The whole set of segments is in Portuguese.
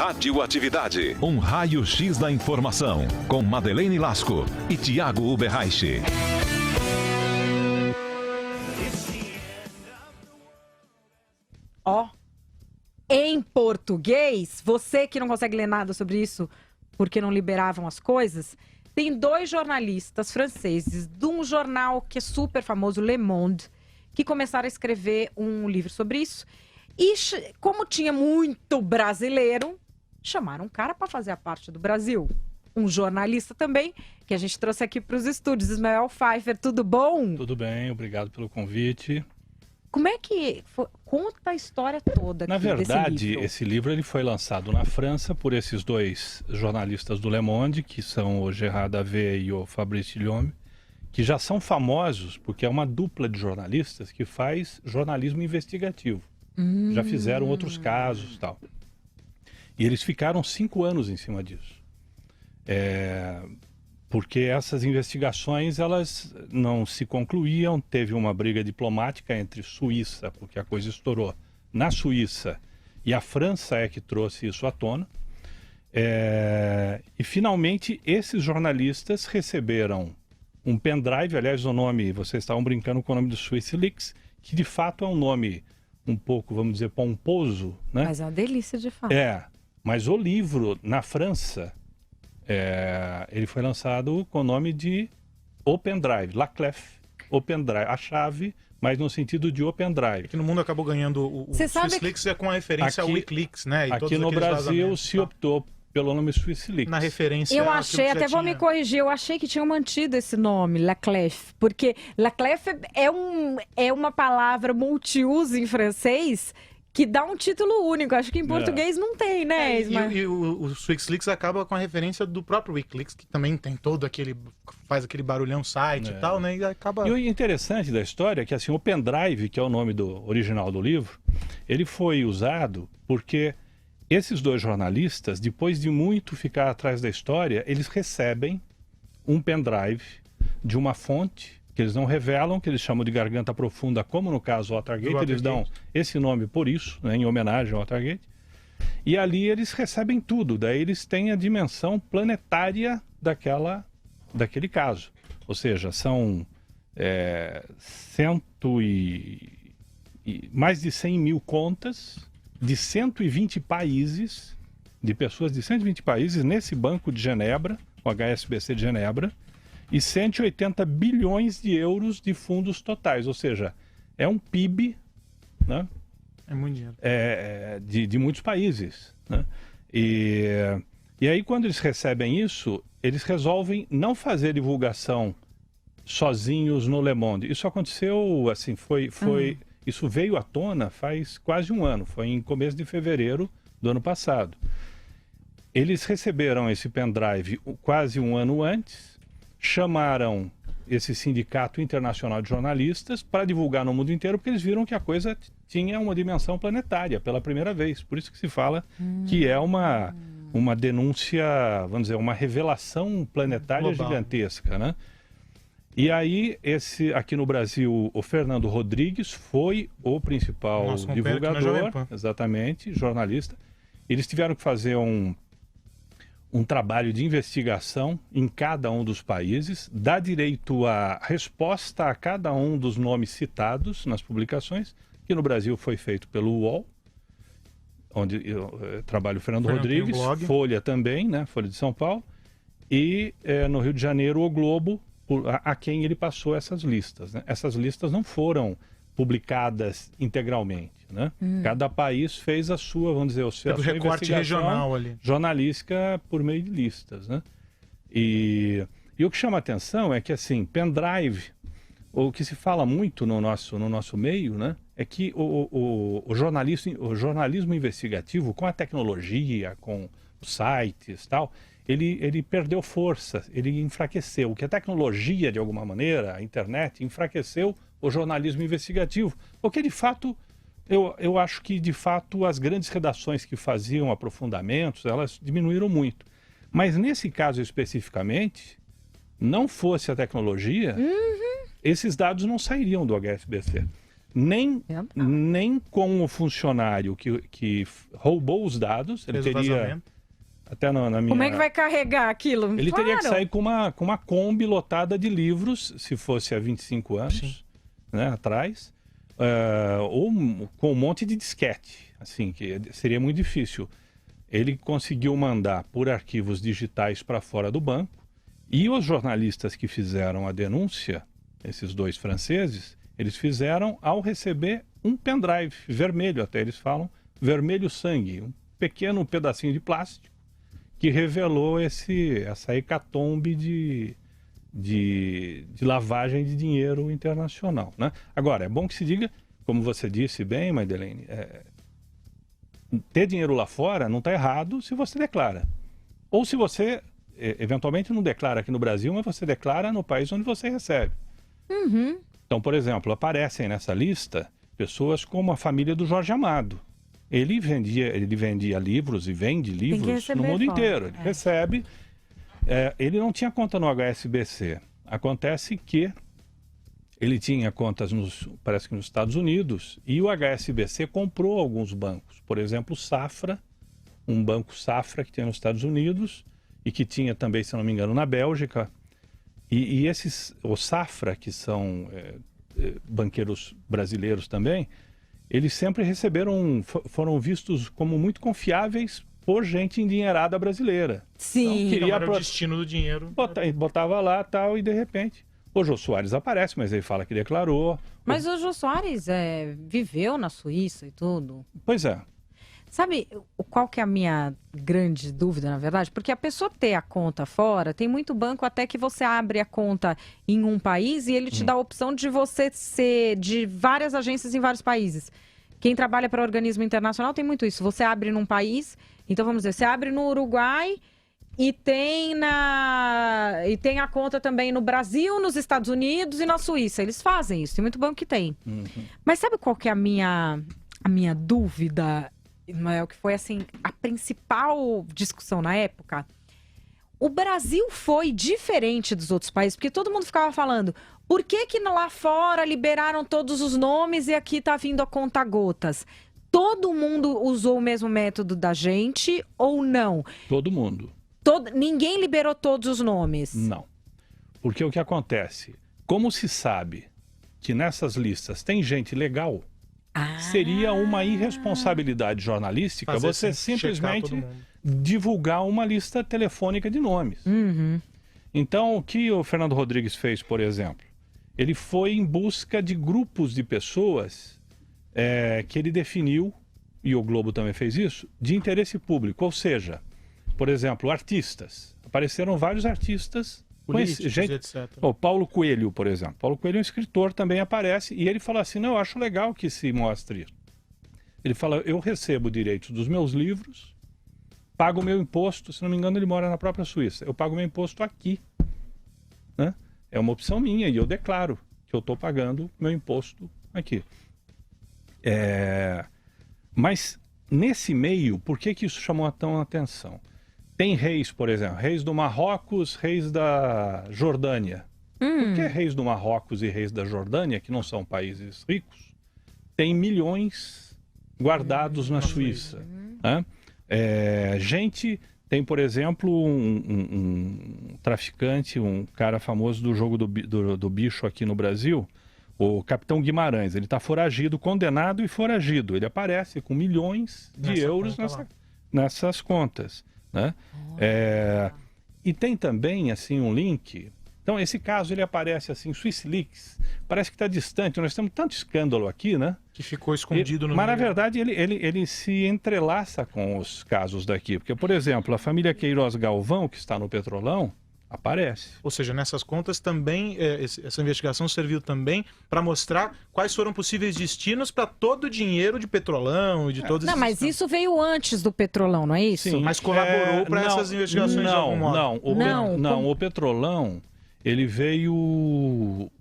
Radioatividade. Um raio-x da informação. Com Madeleine Lasco e Tiago Uberreich. Ó, em português, você que não consegue ler nada sobre isso porque não liberavam as coisas, tem 2 jornalistas franceses de um jornal que é super famoso, Le Monde, que começaram a escrever um livro sobre isso. E como tinha muito brasileiro, chamaram um cara para fazer a parte do Brasil. Um jornalista também, que a gente trouxe aqui para os estúdios. Ismael Pfeiffer, tudo bom? Tudo bem, obrigado pelo convite. Como é que foi? Conta a história toda aqui. Na verdade, desse livro. esse livro ele foi lançado na França por esses 2 jornalistas do Le Monde, que são o Gérard Davet e o Fabrice Lhomme, que já são famosos porque é uma dupla de jornalistas que faz jornalismo investigativo. Já fizeram outros casos e tal. E eles ficaram 5 anos em cima disso. Porque essas investigações elas não se concluíam, teve uma briga diplomática entre Suíça, porque a coisa estourou na Suíça, e a França é que trouxe isso à tona. E finalmente esses jornalistas receberam um pendrive, aliás o nome, vocês estavam brincando com o nome do SwissLeaks, que de fato é um nome um pouco, vamos dizer, pomposo, né? Mas é uma delícia de fato. Mas o livro na França, ele foi lançado com o nome de Open Drive, La Clef, Open Drive, a chave, mas no sentido de Open Drive. Aqui no mundo acabou ganhando o SwissLeaks com a referência ao Wikileaks, né? E aqui no Brasil se optou pelo nome SwissLeaks. Na referência... Eu achei, até vou me corrigir, eu achei que tinham mantido esse nome, La Clef, porque La Clef é uma palavra multiuso em francês que dá um título único. Acho que em português não tem, né, Ismael? E o SwissLeaks acaba com a referência do próprio Wikileaks, que também tem todo aquele... faz aquele barulhão site e tal, né? E acaba... E o interessante da história é que assim, o pendrive, que é o nome original do livro, ele foi usado porque esses 2 jornalistas, depois de muito ficar atrás da história, eles recebem um pendrive de uma fonte que eles não revelam, que eles chamam de garganta profunda, como no caso Watergate, eles dão esse nome por isso, né, em homenagem ao Watergate. E ali eles recebem tudo, daí eles têm a dimensão planetária daquele caso. Ou seja, são mais de 100 mil contas de 120 países, de pessoas de 120 países nesse banco de Genebra, o HSBC de Genebra, e 180 bilhões de euros de fundos totais, ou seja, é um PIB, né? É muito dinheiro. De muitos países, né? E aí quando eles recebem isso, eles resolvem não fazer divulgação sozinhos no Le Monde. Isso aconteceu, assim, isso veio à tona faz quase um ano, foi em começo de fevereiro do ano passado. Eles receberam esse pendrive quase um ano antes, chamaram esse sindicato internacional de jornalistas para divulgar no mundo inteiro, porque eles viram que a coisa tinha uma dimensão planetária pela primeira vez. Por isso que se fala que é uma denúncia, vamos dizer, uma revelação planetária global, gigantesca, né? E aí, aqui no Brasil, o Fernando Rodrigues foi o principal divulgador, exatamente, jornalista. Eles tiveram que fazer um trabalho de investigação em cada um dos países, dar direito à resposta a cada um dos nomes citados nas publicações, que no Brasil foi feito pelo UOL, onde trabalha o Fernando Rodrigues, Folha também, né, Folha de São Paulo, e no Rio de Janeiro o Globo, a quem ele passou essas listas, né? Essas listas não foram publicadas integralmente, né? Cada país fez a sua, vamos dizer, a sua recorte regional ali, jornalística por meio de listas, né? E o que chama a atenção é que, assim, pendrive, o que se fala muito no nosso meio, né, é que o jornalismo investigativo, com a tecnologia, com os sites e tal, ele perdeu força, ele enfraqueceu. Que a tecnologia, de alguma maneira, a internet, enfraqueceu o jornalismo investigativo. Porque, de fato, eu acho que, de fato, as grandes redações que faziam aprofundamentos, elas diminuíram muito. Mas, nesse caso especificamente, não fosse a tecnologia, esses dados não sairiam do HSBC. nem com o funcionário que roubou os dados, ele Fez o teria... vazamento. Até na minha... Como é que vai carregar aquilo? Ele teria que Claro. sair com uma Kombi lotada de livros, se fosse há 25 anos, Sim. né, atrás, ou com um monte de disquete, assim, que seria muito difícil. Ele conseguiu mandar por arquivos digitais para fora do banco, e os jornalistas que fizeram a denúncia, esses 2 franceses, eles fizeram ao receber um pendrive vermelho, até eles falam, vermelho sangue, um pequeno pedacinho de plástico, que revelou essa hecatombe de lavagem de dinheiro internacional, né? Agora, é bom que se diga, como você disse bem, Madeleine, ter dinheiro lá fora não está errado se você declara. Ou se você, eventualmente, não declara aqui no Brasil, mas você declara no país onde você recebe. Uhum. Então, por exemplo, aparecem nessa lista pessoas como a família do Jorge Amado. Ele vendia livros e vende livros receber no mundo fora. inteiro. Ele recebe. Ele não tinha conta no HSBC. Acontece que ele tinha contas, parece que nos Estados Unidos, e o HSBC comprou alguns bancos. Por exemplo, o Safra, um banco Safra que tinha nos Estados Unidos e que tinha também, se não me engano, na Bélgica. E o Safra, que são banqueiros brasileiros também, eles sempre foram vistos como muito confiáveis por gente endinheirada brasileira. Sim. Então, Então, era o destino do dinheiro. Botava lá tal, e de repente o Jô Soares aparece, mas ele fala que declarou. Mas o Jô Soares viveu na Suíça e tudo. Pois é. Sabe qual que é a minha grande dúvida, na verdade? Porque a pessoa ter a conta fora, tem muito banco até que você abre a conta em um país e ele te dá a opção de você ser de várias agências em vários países. Quem trabalha para organismo internacional tem muito isso. Você abre num país, então vamos dizer, você abre no Uruguai e tem a conta também no Brasil, nos Estados Unidos e na Suíça. Eles fazem isso, tem muito banco que tem. Mas sabe qual que é a minha dúvida, Ismael, que foi assim, a principal discussão na época? O Brasil foi diferente dos outros países, porque todo mundo ficava falando, por que lá fora liberaram todos os nomes e aqui tá vindo a conta-gotas? Todo mundo usou o mesmo método da gente ou não? Todo mundo. Ninguém liberou todos os nomes? Não. Porque o que acontece? Como se sabe que nessas listas tem gente legal, seria uma irresponsabilidade jornalística você simplesmente divulgar uma lista telefônica de nomes. Uhum. Então, o que o Fernando Rodrigues fez, por exemplo? Ele foi em busca de grupos de pessoas que ele definiu, e o Globo também fez isso, de interesse público. Ou seja, por exemplo, artistas. Apareceram vários artistas. Políticos, etc. O Paulo Coelho, por exemplo. Paulo Coelho é um escritor, também aparece, e ele fala assim, não, eu acho legal que se mostre isso. Ele fala, eu recebo direitos dos meus livros, pago o meu imposto, se não me engano ele mora na própria Suíça, eu pago meu imposto aqui. Né? É uma opção minha e eu declaro que eu estou pagando meu imposto aqui. Mas nesse meio, por que isso chamou tão atenção? Tem reis, por exemplo, reis do Marrocos, reis da Jordânia. Por que reis do Marrocos e reis da Jordânia, que não são países ricos, têm milhões guardados na Suíça? Né? Tem, por exemplo, um traficante, um cara famoso do jogo do bicho aqui no Brasil, o Capitão Guimarães. Ele está foragido, condenado e foragido. Ele aparece com milhões de euros nessas contas. Né? E tem também assim um link. Então esse caso ele aparece assim, SwissLeaks, parece que está distante. Nós temos tanto escândalo aqui, né? Que ficou escondido no mas meio. na verdade ele se entrelaça com os casos daqui, porque por exemplo a família Queiroz Galvão, que está no Petrolão, aparece. Ou seja, nessas contas também, essa investigação serviu também para mostrar quais foram possíveis destinos para todo o dinheiro de Petrolão e de todos Não, mas isso veio antes do Petrolão, não é isso? Sim. Mas colaborou para essas investigações de algum modo? O Petrolão, ele veio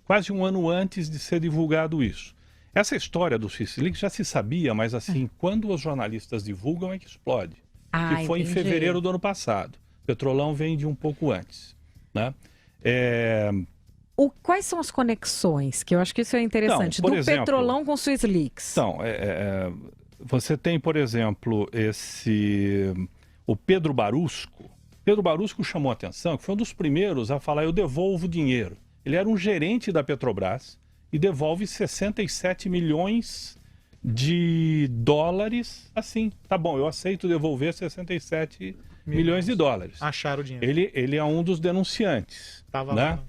quase um ano antes de ser divulgado isso. Essa história do SwissLeaks já se sabia, mas assim, quando os jornalistas divulgam é que explode. Que foi em fevereiro do ano passado. Petrolão vem de um pouco antes. Né? Quais são as conexões? Que eu acho que isso é interessante. Então, por do exemplo, Petrolão com o Swiss Leaks. Então, você tem, por exemplo, o Pedro Barusco. Pedro Barusco chamou a atenção, que foi um dos primeiros a falar: eu devolvo dinheiro. Ele era um gerente da Petrobras e devolve 67 milhões de dólares. Assim, tá bom, eu aceito devolver 67 milhões de dólares. Acharam o dinheiro. Ele é um dos denunciantes. Tava né? lá.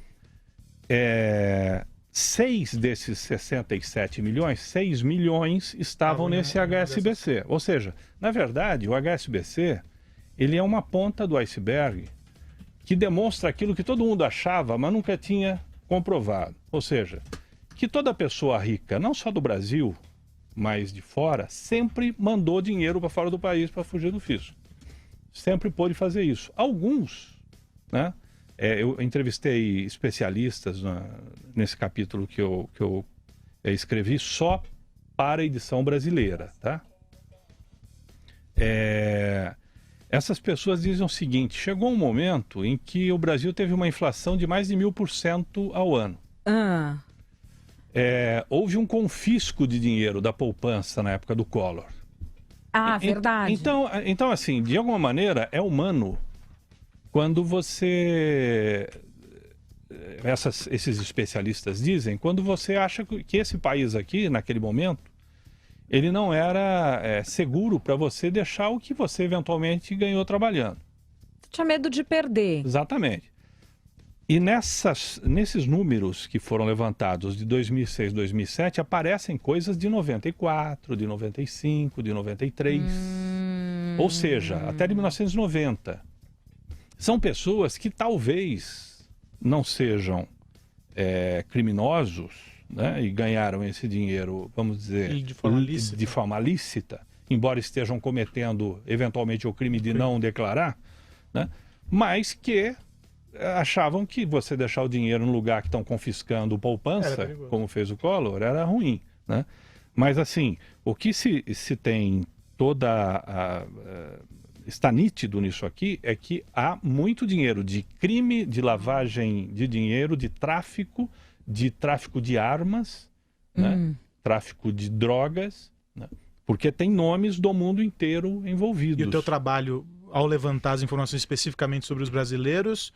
6 desses 67 milhões, 6 milhões estavam nesse HSBC. Ou seja, na verdade, o HSBC, ele é uma ponta do iceberg que demonstra aquilo que todo mundo achava, mas nunca tinha comprovado. Ou seja, que toda pessoa rica, não só do Brasil, mas de fora, sempre mandou dinheiro para fora do país para fugir do fisco. Sempre pôde fazer isso. Alguns, né? Eu entrevistei especialistas nesse capítulo que eu escrevi só para a edição brasileira, tá? Essas pessoas dizem o seguinte: chegou um momento em que o Brasil teve uma inflação de mais de 1000% ao ano. Houve um confisco de dinheiro da poupança na época do Collor. Verdade. Então, assim, de alguma maneira, é humano quando você... Esses especialistas dizem, quando você acha que esse país aqui, naquele momento, ele não era seguro para você deixar o que você eventualmente ganhou trabalhando. Você tinha medo de perder. Exatamente. E nesses números que foram levantados de 2006, 2007, aparecem coisas de 94, de 95, de 93. Ou seja, até de 1990. São pessoas que talvez não sejam criminosos, né, e ganharam esse dinheiro, vamos dizer, de forma lícita, embora estejam cometendo eventualmente o crime de não declarar, né, mas que achavam que você deixar o dinheiro no lugar que estão confiscando poupança, como fez o Collor, era ruim, né? Mas assim, o que se tem está nítido nisso aqui é que há muito dinheiro de crime, de lavagem de dinheiro, de tráfico de armas, né? Tráfico de drogas, né? Porque tem nomes do mundo inteiro envolvidos. E o teu trabalho, ao levantar as informações especificamente sobre os brasileiros,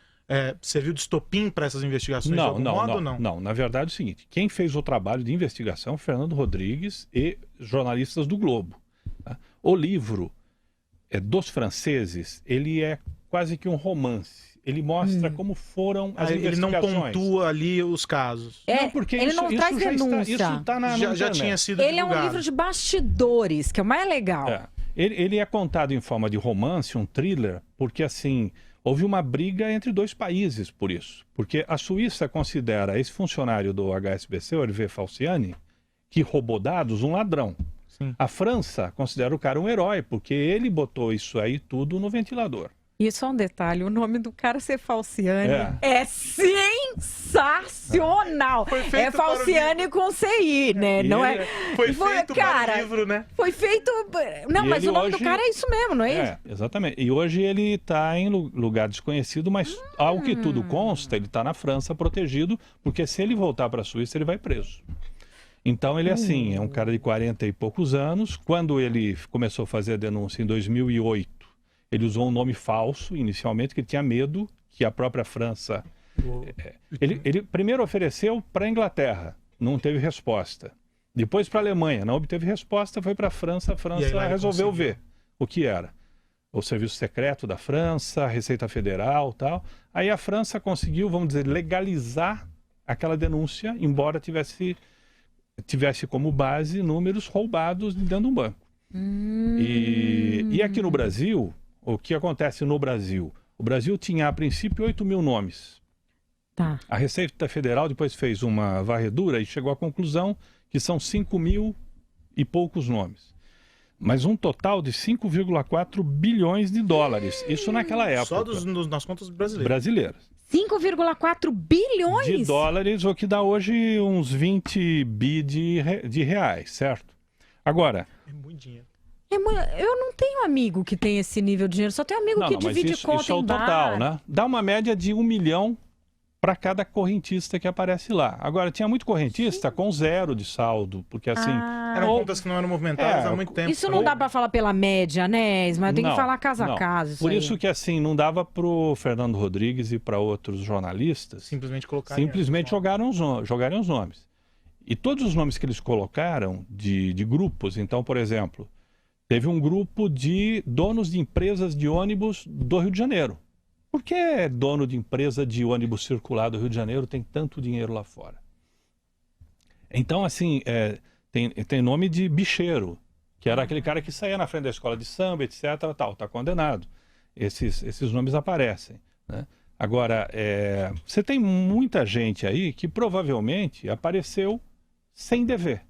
serviu de estopim para essas investigações de algum modo ou não? Não, na verdade é o seguinte: quem fez o trabalho de investigação é o Fernando Rodrigues e jornalistas do Globo. Tá? O livro dos franceses, ele é quase que um romance. Ele mostra como foram as investigações. Ele não pontua ali os casos. Não, porque ele não traz denúncia. Isso está na já tinha sido Ele divulgado. é um livro de bastidores, que é o mais legal. Ele é contado em forma de romance, um thriller, porque assim, houve uma briga entre dois países por isso. Porque a Suíça considera esse funcionário do HSBC, o Hervé Falciani, que roubou dados, um ladrão. Sim. A França considera o cara um herói, porque ele botou isso aí tudo no ventilador. E só um detalhe, o nome do cara ser Falciani é sensacional. É Falciani com CI, né? Não Foi feito para o livro, né? Foi feito... Não, mas o nome do cara é isso mesmo, não é isso? Exatamente. E hoje ele está em lugar desconhecido, mas ao que tudo consta, ele está na França protegido, porque se ele voltar para a Suíça, ele vai preso. Então ele assim, é um cara de 40 e poucos anos. Quando ele começou a fazer a denúncia em 2008, ele usou um nome falso inicialmente, que ele tinha medo que a própria França... Ele primeiro ofereceu para a Inglaterra, não teve resposta. Depois para a Alemanha, não obteve resposta, foi para a França resolveu ver o que era. O Serviço Secreto da França, a Receita Federal e tal. Aí a França conseguiu, vamos dizer, legalizar aquela denúncia, embora tivesse como base números roubados dentro de um banco. E aqui no Brasil, o que acontece no Brasil? O Brasil tinha, a princípio, 8 mil nomes. Tá. A Receita Federal depois fez uma varredura e chegou à conclusão que são 5 mil e poucos nomes. Mas um total de 5,4 bilhões de dólares. Isso naquela época. Só nas contas brasileiras. 5,4 bilhões? De dólares, o que dá hoje uns 20 bi de reais, certo? Agora... É muito dinheiro. Eu não tenho amigo que tem esse nível de dinheiro, só tenho amigo que divide conta isso é o em bar. total, né? Dá uma média de 1 milhão para cada correntista que aparece lá. Agora, tinha muito correntista com 0 de saldo, porque assim... Eram contas que não eram movimentadas há muito tempo. Isso não dá para falar pela média, né, mas tem que falar caso a caso. Por isso que assim, não dava para o Fernando Rodrigues e para outros jornalistas simplesmente jogarem os nomes. E todos os nomes que eles colocaram de grupos, então, por exemplo, teve um grupo de donos de empresas de ônibus do Rio de Janeiro. Por que dono de empresa de ônibus circular do Rio de Janeiro tem tanto dinheiro lá fora? Então, assim, tem nome de bicheiro, que era aquele cara que saía na frente da escola de samba, etc. Está condenado. Esses nomes aparecem, né? Agora, você tem muita gente aí que provavelmente apareceu sem dever,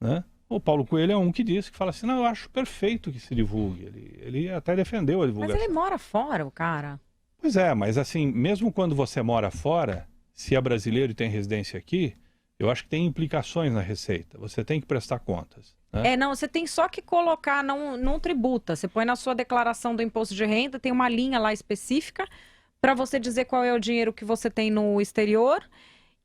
né? O Paulo Coelho é um que disse, que fala assim, não, eu acho perfeito que se divulgue. Ele até defendeu a divulgação. Mas ele mora fora, o cara. Pois é, mas assim, mesmo quando você mora fora, se é brasileiro e tem residência aqui, eu acho que tem implicações na receita. Você tem que prestar contas, né? Não, você tem só que colocar, não tributa. Você põe na sua declaração do imposto de renda, tem uma linha lá específica para você dizer qual é o dinheiro que você tem no exterior.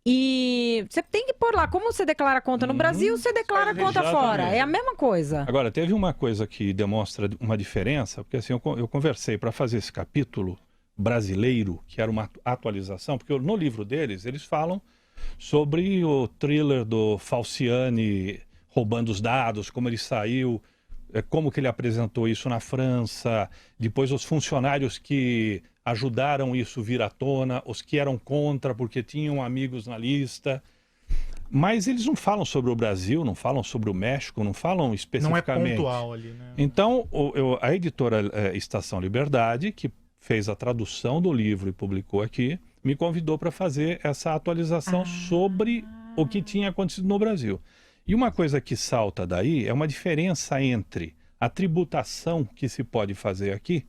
E você tem que pôr lá, como você declara conta no Brasil, você declara conta fora. É a mesma coisa. Agora, teve uma coisa que demonstra uma diferença, porque assim, eu conversei para fazer esse capítulo brasileiro, que era uma atualização, porque no livro deles, eles falam sobre o thriller do Falciani roubando os dados, como ele saiu, como que ele apresentou isso na França, depois os funcionários que ajudaram isso vir à tona, os que eram contra porque tinham amigos na lista. Mas eles não falam sobre o Brasil, não falam sobre o México, não falam especificamente. Não é pontual ali, né? Então, a editora Estação Liberdade, que fez a tradução do livro e publicou aqui, me convidou para fazer essa atualização sobre o que tinha acontecido no Brasil. E uma coisa que salta daí é uma diferença entre a tributação que se pode fazer aqui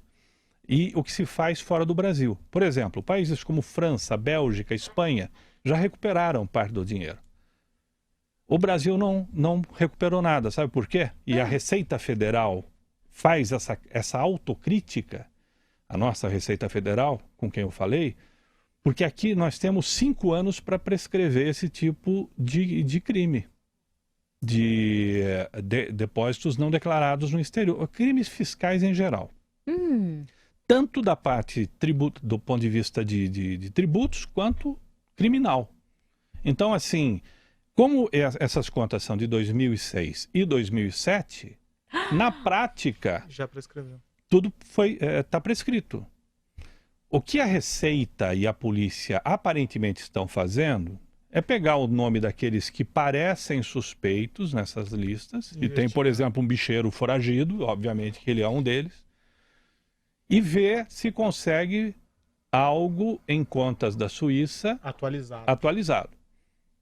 e o que se faz fora do Brasil. Por exemplo, países como França, Bélgica, Espanha já recuperaram parte do dinheiro. O Brasil não recuperou nada, sabe por quê? E a Receita Federal faz essa autocrítica, a nossa Receita Federal, com quem eu falei, porque aqui nós temos 5 anos para prescrever esse tipo de crime, de depósitos não declarados no exterior, crimes fiscais em geral. Tanto da parte do ponto de vista de tributos, quanto criminal. Então, assim, como essas contas são de 2006 e 2007, na prática... Já prescreveu. Tudo está prescrito. O que a Receita e a polícia aparentemente estão fazendo é pegar o nome daqueles que parecem suspeitos nessas listas, e tem, por exemplo, um bicheiro foragido, obviamente que ele é um deles, e ver se consegue algo em contas da Suíça atualizado.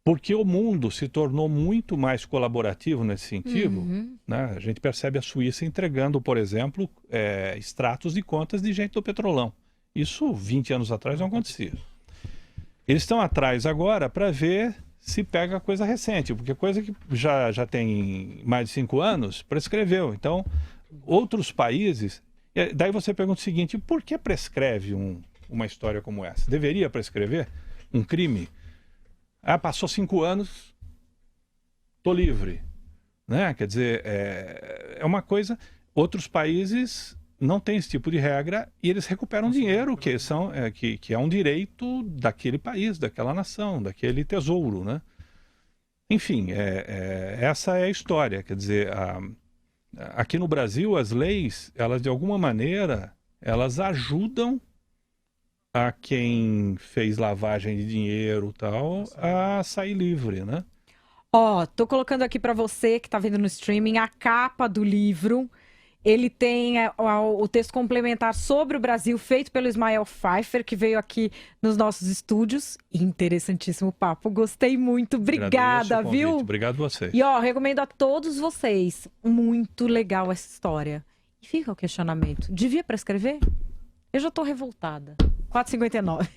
Porque o mundo se tornou muito mais colaborativo nesse sentido, né? A gente percebe a Suíça entregando, por exemplo, extratos de contas de gente do Petrolão. Isso 20 anos atrás não acontecia. Eles estão atrás agora para ver se pega coisa recente, porque coisa que já tem mais de 5 anos, prescreveu. Então, outros países... Daí você pergunta o seguinte, por que prescreve uma história como essa? Deveria prescrever um crime? Passou 5 anos, tô livre, né? Quer dizer, é uma coisa... Outros países não têm esse tipo de regra e eles recuperam dinheiro, que é um direito daquele país, daquela nação, daquele tesouro, né? Enfim, essa é a história. Quer dizer, aqui no Brasil, as leis, elas de alguma maneira, elas ajudam a quem fez lavagem de dinheiro e tal, a sair livre, né? Tô colocando aqui para você que tá vendo no streaming a capa do livro. Ele tem o texto complementar sobre o Brasil, feito pelo Ismael Pfeiffer, que veio aqui nos nossos estúdios. Interessantíssimo papo, gostei muito. Obrigada, viu? Obrigado a você. E recomendo a todos vocês. Muito legal essa história. E fica o questionamento. Devia prescrever? Eu já tô revoltada. 4h59.